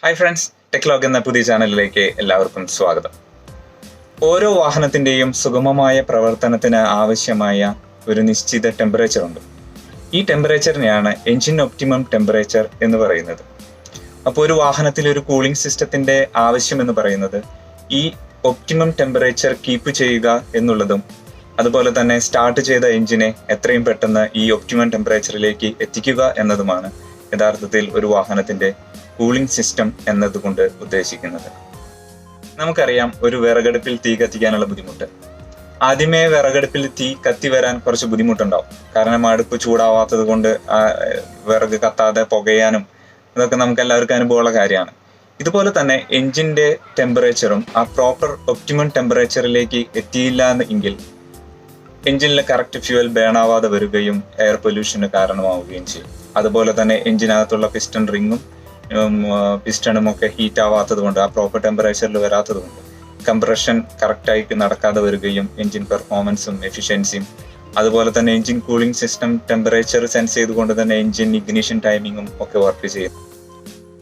Hi friends, ടെക്ലോഗ് എന്ന പുതിയ ചാനലിലേക്ക് എല്ലാവർക്കും സ്വാഗതം. ഓരോ വാഹനത്തിൻ്റെയും സുഗമമായ പ്രവർത്തനത്തിന് ആവശ്യമായ ഒരു നിശ്ചിത ടെമ്പറേച്ചർ ഉണ്ട്. ഈ ടെമ്പറേച്ചറിനെയാണ് എൻജിൻ ഒപ്റ്റിമം ടെമ്പറേച്ചർ എന്ന് പറയുന്നത്. അപ്പോൾ ഒരു വാഹനത്തിൽ ഒരു കൂളിംഗ് സിസ്റ്റത്തിൻ്റെ ആവശ്യം എന്ന് പറയുന്നത് ഈ ഒപ്റ്റിമം ടെമ്പറേച്ചർ കീപ്പ് ചെയ്യുക എന്നുള്ളതും അതുപോലെ തന്നെ സ്റ്റാർട്ട് ചെയ്ത എഞ്ചിനെ എത്രയും പെട്ടെന്ന് ഈ ഒപ്റ്റിമം ടെമ്പറേച്ചറിലേക്ക് എത്തിക്കുക എന്നതുമാണ് യഥാർത്ഥത്തിൽ ഒരു വാഹനത്തിൻ്റെ കൂളിംഗ് സിസ്റ്റം എന്നതുകൊണ്ട് ഉദ്ദേശിക്കുന്നത്. നമുക്കറിയാം ഒരു വിറകടുപ്പിൽ തീ കത്തിക്കാനുള്ള ബുദ്ധിമുട്ട്. ആദ്യമേ വിറകടുപ്പിൽ തീ കത്തി വരാൻ കുറച്ച് ബുദ്ധിമുട്ടുണ്ടാവും. കാരണം അടുപ്പ് ചൂടാവാത്തത് കൊണ്ട് വിറക് കത്താതെ പുകയാനും ഇതൊക്കെ നമുക്ക് എല്ലാവർക്കും അനുഭവമുള്ള കാര്യമാണ്. ഇതുപോലെ തന്നെ എഞ്ചിന്റെ ടെമ്പറേച്ചറും ആ പ്രോപ്പർ ഒപ്റ്റിമം ടെമ്പറേച്ചറിലേക്ക് എത്തിയില്ല എങ്കിൽ എഞ്ചിനിലെ കറക്റ്റ് ഫ്യൂവൽ ബേൺ ആവാതെ വരികയും എയർ പൊല്യൂഷന് കാരണമാവുകയും ചെയ്യും. അതുപോലെ തന്നെ എഞ്ചിനകത്തുള്ള പിസ്റ്റൺ റിങ്ങും പിസ്റ്റണും ഒക്കെ ഹീറ്റ് ആവാത്തത് കൊണ്ട്, ആ പ്രോപ്പർ ടെമ്പറേച്ചറിൽ വരാത്തത് കൊണ്ട് കംപ്രഷൻ കറക്റ്റായിട്ട് നടക്കാതെ വരികയും എഞ്ചിൻ പെർഫോമൻസും എഫിഷ്യൻസിയും അതുപോലെ തന്നെ engine cooling system temperature sense ചെയ്തുകൊണ്ട് തന്നെ എഞ്ചിൻ ഇഗ്നിഷൻ ടൈമിങ്ങും ഒക്കെ വർക്ക് ചെയ്യും.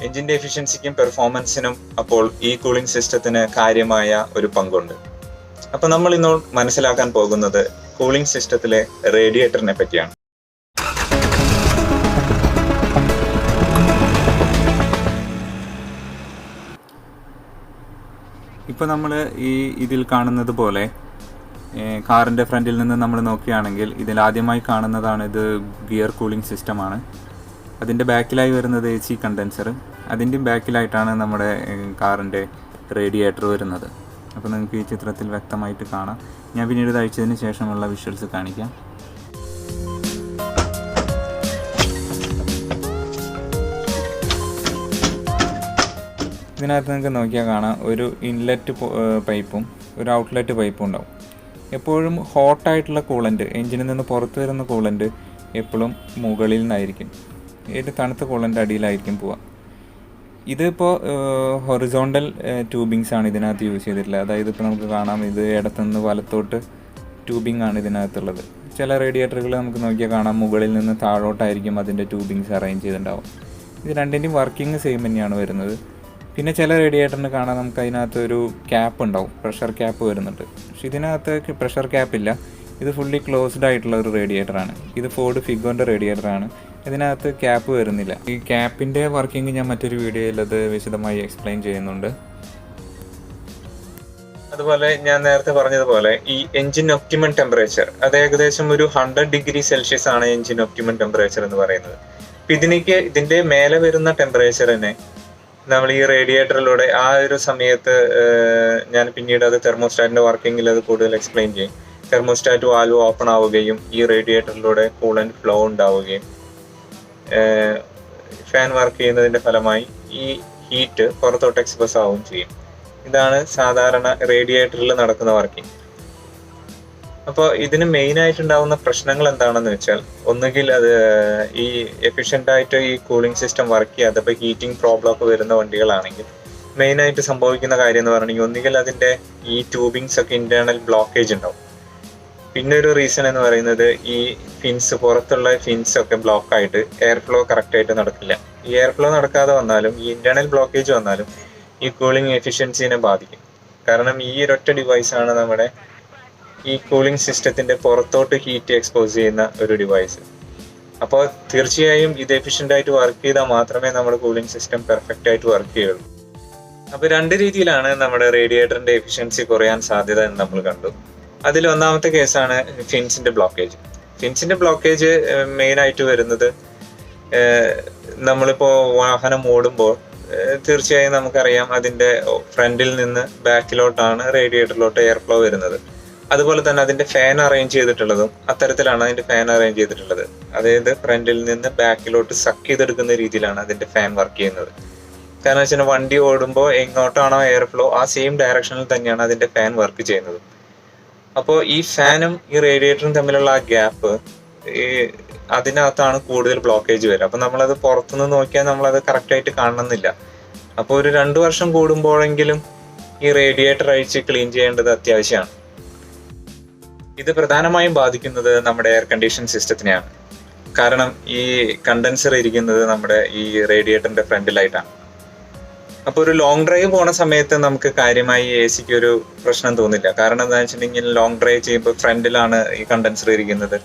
എഞ്ചിന്റെ എഫിഷ്യൻസിക്കും പെർഫോമൻസിനും അപ്പോൾ ഈ കൂളിംഗ് സിസ്റ്റത്തിന് കാര്യമായ ഒരു പങ്കുണ്ട്. അപ്പൊ നമ്മൾ ഇന്ന് മനസ്സിലാക്കാൻ പോകുന്നത് കൂളിംഗ് സിസ്റ്റത്തിലെ റേഡിയേറ്ററിനെ പറ്റിയാണ്. ഇപ്പോൾ നമ്മൾ ഇതിൽ കാണുന്നത് പോലെ കാറിൻ്റെ ഫ്രണ്ടിൽ നിന്ന് നമ്മൾ നോക്കുകയാണെങ്കിൽ ഇതിൽ ആദ്യമായി കാണുന്നതാണ് ഇത് ഗിയർ കൂളിംഗ് സിസ്റ്റമാണ്. അതിൻ്റെ ബാക്കിലായി വരുന്നത് AC കണ്ടൻസർ, അതിൻ്റെയും ബാക്കിലായിട്ടാണ് നമ്മുടെ കാറിൻ്റെ റേഡിയേറ്റർ വരുന്നത്. അപ്പോൾ നിങ്ങൾക്ക് ഈ ചിത്രത്തിൽ വ്യക്തമായിട്ട് കാണാം. ഞാൻ പിന്നീട് അയച്ചതിന് ശേഷമുള്ള വിഷ്വൽസ് കാണിക്കാം. ഇതിനകത്ത് നിങ്ങൾക്ക് നോക്കിയാൽ കാണാം ഒരു ഇൻലെറ്റ് പൈപ്പും ഒരു ഔട്ട്ലെറ്റ് പൈപ്പും ഉണ്ടാവും. എപ്പോഴും ഹോട്ടായിട്ടുള്ള കൂളൻ്റ്, എഞ്ചിനിൽ നിന്ന് പുറത്ത് വരുന്ന കൂളൻ്റ് എപ്പോഴും മുകളിൽ നിന്നായിരിക്കും, ഏറ്റവും തണുത്ത കൂളൻ്റ് അടിയിലായിരിക്കും പോവുക. ഇതിപ്പോൾ ഹൊറിസോണ്ടൽ ട്യൂബിങ്സ് ആണ് ഇതിനകത്ത് യൂസ് ചെയ്തിട്ടുള്ളത്. അതായത് ഇപ്പോൾ നമുക്ക് കാണാം, ഇത് ഇടത്തുനിന്ന് വലത്തോട്ട് ട്യൂബിംഗ് ആണ് ഇതിനകത്തുള്ളത്. ചില റേഡിയേറ്ററുകൾ നമുക്ക് നോക്കിയാൽ കാണാം മുകളിൽ നിന്ന് താഴോട്ടായിരിക്കും അതിൻ്റെ ട്യൂബിങ്സ് അറേഞ്ച് ചെയ്തിട്ടുണ്ടാവും. ഇത് രണ്ടിൻ്റെയും വർക്കിംഗ് സെയിം തന്നെയാണ് വരുന്നത്. പിന്നെ ചില റേഡിയേറ്ററിന് കാണാൻ നമുക്ക് അതിനകത്ത് ഒരു ക്യാപ്പ് ഉണ്ടാവും, പ്രഷർ ക്യാപ്പ് വരുന്നുണ്ട്. പക്ഷെ ഇതിനകത്ത് പ്രഷർ ക്യാപ്പില്ല, ഇത് ഫുള്ളി ക്ലോസ്ഡ് ആയിട്ടുള്ള ഒരു റേഡിയേറ്ററാണ്. ഇത് ഫോർഡ് ഫിഗോൻ്റെ റേഡിയേറ്ററാണ്, ഇതിനകത്ത് ക്യാപ്പ് വരുന്നില്ല. ഈ ക്യാപ്പിൻ്റെ വർക്കിംഗ് ഞാൻ മറ്റൊരു വീഡിയോയിൽ അത് വിശദമായി എക്സ്പ്ലെയിൻ ചെയ്യുന്നുണ്ട്. അതുപോലെ ഞാൻ നേരത്തെ പറഞ്ഞതുപോലെ ഈ എഞ്ചിൻ ഒപ്റ്റിമം ടെമ്പറേച്ചർ അത് ഏകദേശം ഒരു 100 ഡിഗ്രി സെൽഷ്യസ് ആണ് എഞ്ചിൻ ഒപ്റ്റിമം ടെമ്പറേച്ചർ എന്ന് പറയുന്നത്. ഇതിന്റെ മേലെ വരുന്ന ടെമ്പറേച്ചറിനെ നമ്മൾ ഈ റേഡിയേറ്ററിലൂടെ ആ ഒരു സമയത്ത് ഞാൻ പിന്നീട് അത് തെർമോസ്റ്റാറ്റിന്റെ വർക്കിങ്ങിൽ അത് കൂടുതൽ എക്സ്പ്ലെയിൻ ചെയ്യും. തെർമോസ്റ്റാറ്റ് വാൽവ് ഓപ്പൺ ആവുകയും ഈ റേഡിയേറ്ററിലൂടെ കൂളന്റ് ഫ്ലോ ഉണ്ടാവുകയും ഫാൻ വർക്ക് ചെയ്യുന്നതിന്റെ ഫലമായി ഈ ഹീറ്റ് പുറത്തോട്ട് എക്സ്പ്രസ് ആവുകയും ചെയ്യും. ഇതാണ് സാധാരണ റേഡിയേറ്ററിൽ നടക്കുന്ന വർക്കിംഗ്. അപ്പോൾ ഇതിന് മെയിൻ ആയിട്ടുണ്ടാവുന്ന പ്രശ്നങ്ങൾ എന്താണെന്ന് വെച്ചാൽ, ഒന്നുകിൽ അത് ഈ എഫിഷ്യൻ്റ് ആയിട്ട് ഈ കൂളിംഗ് സിസ്റ്റം വർക്ക് ചെയ്യാതെ ഇപ്പോൾ ഹീറ്റിംഗ് പ്രോബ്ലം ഒക്കെ വരുന്ന വണ്ടികളാണെങ്കിൽ മെയിനായിട്ട് സംഭവിക്കുന്ന കാര്യം എന്ന് പറഞ്ഞെങ്കിൽ, ഒന്നുകിൽ അതിൻ്റെ ഈ ട്യൂബിങ്സ് ഒക്കെ ഇന്റേണൽ ബ്ലോക്കേജ് ഉണ്ടാവും. പിന്നെ ഒരു റീസൺ എന്ന് പറയുന്നത് ഈ ഫിൻസ്, പുറത്തുള്ള ഫിൻസ് ഒക്കെ ബ്ലോക്ക് ആയിട്ട് എയർ ഫ്ലോ കറക്റ്റായിട്ട് നടക്കില്ല. ഈ എയർ ഫ്ലോ നടക്കാതെ വന്നാലും ഈ ഇന്റേണൽ ബ്ലോക്കേജ് വന്നാലും ഈ കൂളിംഗ് എഫിഷ്യൻസിനെ ബാധിക്കും. കാരണം ഈ ഒരൊറ്റ ഡിവൈസാണ് നമ്മുടെ ഈ കൂളിംഗ് സിസ്റ്റത്തിന്റെ പുറത്തോട്ട് ഹീറ്റ് എക്സ്പോസ് ചെയ്യുന്ന ഒരു ഡിവൈസ്. അപ്പോൾ തീർച്ചയായും ഇത് എഫിഷ്യൻ്റ് ആയിട്ട് വർക്ക് ചെയ്താൽ മാത്രമേ നമ്മുടെ കൂളിംഗ് സിസ്റ്റം പെർഫെക്റ്റ് ആയിട്ട് വർക്ക് ചെയ്യുള്ളൂ. അപ്പോൾ രണ്ട് രീതിയിലാണ് നമ്മുടെ റേഡിയേറ്ററിന്റെ എഫിഷ്യൻസി കുറയാൻ സാധ്യത എന്ന് നമ്മൾ കണ്ടു. അതിൽ ഒന്നാമത്തെ കേസാണ് ഫിൻസിന്റെ ബ്ലോക്കേജ്. ഫിൻസിന്റെ ബ്ലോക്കേജ് മെയിൻ ആയിട്ട് വരുന്നത്, നമ്മളിപ്പോൾ വാഹനം ഓടുമ്പോൾ തീർച്ചയായും നമുക്കറിയാം അതിന്റെ ഫ്രണ്ടിൽ നിന്ന് ബാക്കിലോട്ടാണ് റേഡിയേറ്ററിലോട്ട് എയർ ഫ്ലോ വരുന്നത്. അതുപോലെ തന്നെ അതിന്റെ ഫാൻ അറേഞ്ച് ചെയ്തിട്ടുള്ളതും അത്തരത്തിലാണ് അതിന്റെ ഫാൻ അറേഞ്ച് ചെയ്തിട്ടുള്ളത്. അതായത് ഫ്രണ്ടിൽ നിന്ന് ബാക്കിലോട്ട് സക്ക് ചെയ്തെടുക്കുന്ന രീതിയിലാണ് അതിന്റെ ഫാൻ വർക്ക് ചെയ്യുന്നത്. കാരണം വെച്ചാൽ വണ്ടി ഓടുമ്പോൾ എങ്ങോട്ടാണോ എയർ ഫ്ലോ ആ സെയിം ഡയറക്ഷനിൽ തന്നെയാണ് അതിന്റെ ഫാൻ വർക്ക് ചെയ്യുന്നത്. അപ്പോൾ ഈ ഫാനും ഈ റേഡിയേറ്ററും തമ്മിലുള്ള ആ ഗ്യാപ്പ്, അതിനകത്താണ് കൂടുതൽ ബ്ലോക്കേജ് വരിക. അപ്പൊ നമ്മളത് പുറത്തുനിന്ന് നോക്കിയാൽ നമ്മളത് കറക്റ്റായിട്ട് കാണണമെന്നില്ല. അപ്പോൾ ഒരു 2 വർഷം കൂടുമ്പോഴെങ്കിലും ഈ റേഡിയേറ്റർ അഴിച്ച് ക്ലീൻ ചെയ്യേണ്ടത് അത്യാവശ്യമാണ്. ഇത് പ്രധാനമായും ബാധിക്കുന്നത് നമ്മുടെ എയർ കണ്ടീഷൻ സിസ്റ്റത്തിനെയാണ്. കാരണം ഈ കണ്ടൻസർ ഇരിക്കുന്നത് നമ്മുടെ ഈ റേഡിയേറ്ററിന്റെ ഫ്രണ്ടിലായിട്ടാണ്. അപ്പോൾ ഒരു ലോങ് ഡ്രൈവ് പോണ സമയത്ത് നമുക്ക് കാര്യമായി എ സിക്ക് ഒരു പ്രശ്നം തോന്നില്ല. കാരണം എന്താ വെച്ചിട്ടുണ്ടെങ്കിൽ ലോങ് ഡ്രൈവ് ചെയ്യുമ്പോൾ ഫ്രണ്ടിലാണ് ഈ കണ്ടൻസർ ഇരിക്കുന്നത്.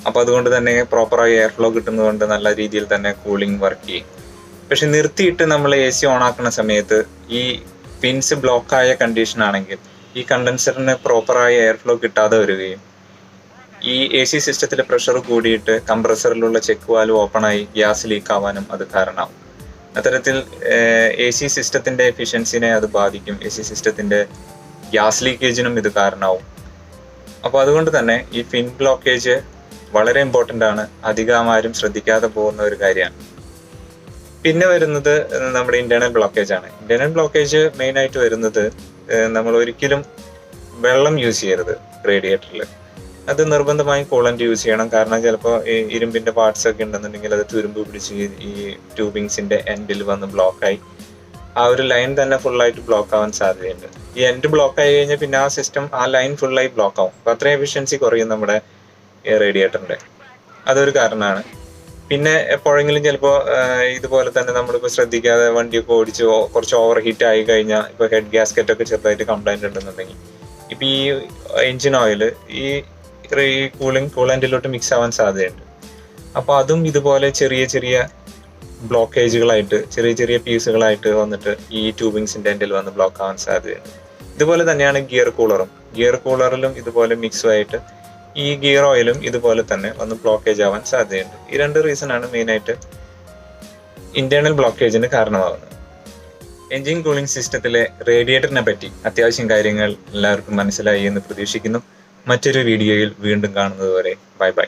അപ്പോൾ അതുകൊണ്ട് തന്നെ പ്രോപ്പറായി എയർ ഫ്ലോ കിട്ടുന്നതുകൊണ്ട് നല്ല രീതിയിൽ തന്നെ കൂളിംഗ് വർക്ക് ചെയ്യും. പക്ഷെ നിർത്തിയിട്ട് നമ്മൾ എ സി ഓൺ ആക്കുന്ന സമയത്ത് ഈ പിൻസ് ബ്ലോക്കായ കണ്ടീഷൻ ആണെങ്കിൽ ഈ കണ്ടൻസറിന് പ്രോപ്പറായ എയർ ഫ്ലോ കിട്ടാതെ വരികയും ഈ എ സി സിസ്റ്റത്തിലെ പ്രഷർ കൂടിയിട്ട് കംപ്രസറിലുള്ള ചെക്ക് വാൽവ് ഓപ്പണായി ഗ്യാസ് ലീക്ക് ആവാനും അത് കാരണമാവും. അത്തരത്തിൽ എ സി സിസ്റ്റത്തിന്റെ എഫിഷ്യൻസിനെ അത് ബാധിക്കും. എ സി സിസ്റ്റത്തിന്റെ ഗ്യാസ് ലീക്കേജിനും ഇത് കാരണമാവും. അപ്പോൾ അതുകൊണ്ട് തന്നെ ഈ ഫിൻ ബ്ലോക്കേജ് വളരെ ഇമ്പോർട്ടൻ്റ് ആണ്. അധികം ആരും ശ്രദ്ധിക്കാതെ പോകുന്ന ഒരു കാര്യമാണ്. പിന്നെ വരുന്നത് നമ്മുടെ ഇന്റേണൽ ബ്ലോക്കേജ് ആണ്. ഇന്റേണൽ ബ്ലോക്കേജ് മെയിൻ ആയിട്ട് വരുന്നത് നമ്മൾ ഒരിക്കലും വെള്ളം യൂസ് ചെയ്യരുത് റേഡിയേറ്ററിൽ. അത് നിർബന്ധമായും കൂളന്റ് യൂസ് ചെയ്യണം. കാരണം ചിലപ്പോൾ ഈ ഇരുമ്പിന്റെ പാർട്സ് ഒക്കെ ഉണ്ടെന്നുണ്ടെങ്കിൽ അത് തുരുമ്പ് പിടിച്ച് ഈ ട്യൂബിങ്സിന്റെ എൻഡിൽ വന്ന് ബ്ലോക്കായി ആ ഒരു ലൈൻ തന്നെ ഫുള്ളായിട്ട് ബ്ലോക്ക് ആവാൻ സാധ്യതയുണ്ട്. ഈ എൻഡ് ബ്ലോക്ക് ആയി കഴിഞ്ഞാൽ പിന്നെ ആ സിസ്റ്റം ആ ലൈൻ ഫുള്ളായി ബ്ലോക്ക് ആവും. അപ്പൊ അത്രയും എഫിഷ്യൻസി കുറയും നമ്മുടെ റേഡിയേറ്ററിന്റെ. അതൊരു കാരണമാണ്. പിന്നെ എപ്പോഴെങ്കിലും ചിലപ്പോൾ ഇതുപോലെ തന്നെ നമ്മളിപ്പോൾ ശ്രദ്ധിക്കാതെ വണ്ടിയൊക്കെ ഓടിച്ച് കുറച്ച് ഓവർ ഹീറ്റ് ആയി കഴിഞ്ഞാൽ ഇപ്പോൾ ഹെഡ് ഗ്യാസ്കറ്റ് ഒക്കെ ചെറുതായിട്ട് കംപ്ലൈന്റ് ഉണ്ടെന്നുണ്ടെങ്കിൽ ഇപ്പം ഈ എഞ്ചിൻ ഓയിൽ ഈ കൂളന്റിലോട്ട് മിക്സ് ആവാൻ സാധ്യതയുണ്ട്. അപ്പോൾ അതും ഇതുപോലെ ചെറിയ ചെറിയ ബ്ലോക്കേജുകളായിട്ട് ചെറിയ ചെറിയ പീസുകളായിട്ട് വന്നിട്ട് ഈ ട്യൂബിങ്സിന്റെ എൻഡിൽ വന്ന് ബ്ലോക്ക് ആവാൻ സാധ്യതയുണ്ട്. ഇതുപോലെ തന്നെയാണ് ഗിയർ കൂളറും. ഗിയർ കൂളറിലും ഇതുപോലെ മിക്സുമായിട്ട് ഈ ഗിയർ ഓയിലും ഇതുപോലെ തന്നെ വന്ന് ബ്ലോക്കേജ് ആവാൻ സാധ്യതയുണ്ട്. ഈ രണ്ട് റീസൺ ആണ് മെയിനായിട്ട് ഇന്റേണൽ ബ്ലോക്കേജിന് കാരണമാകുന്നത്. എൻജിൻ കൂളിംഗ് സിസ്റ്റത്തിലെ റേഡിയേറ്ററിനെ പറ്റി അത്യാവശ്യം കാര്യങ്ങൾ എല്ലാവർക്കും മനസ്സിലായി എന്ന് പ്രതീക്ഷിക്കുന്നു. മറ്റൊരു വീഡിയോയിൽ വീണ്ടും കാണുന്നത് വരെ ബൈ ബൈ.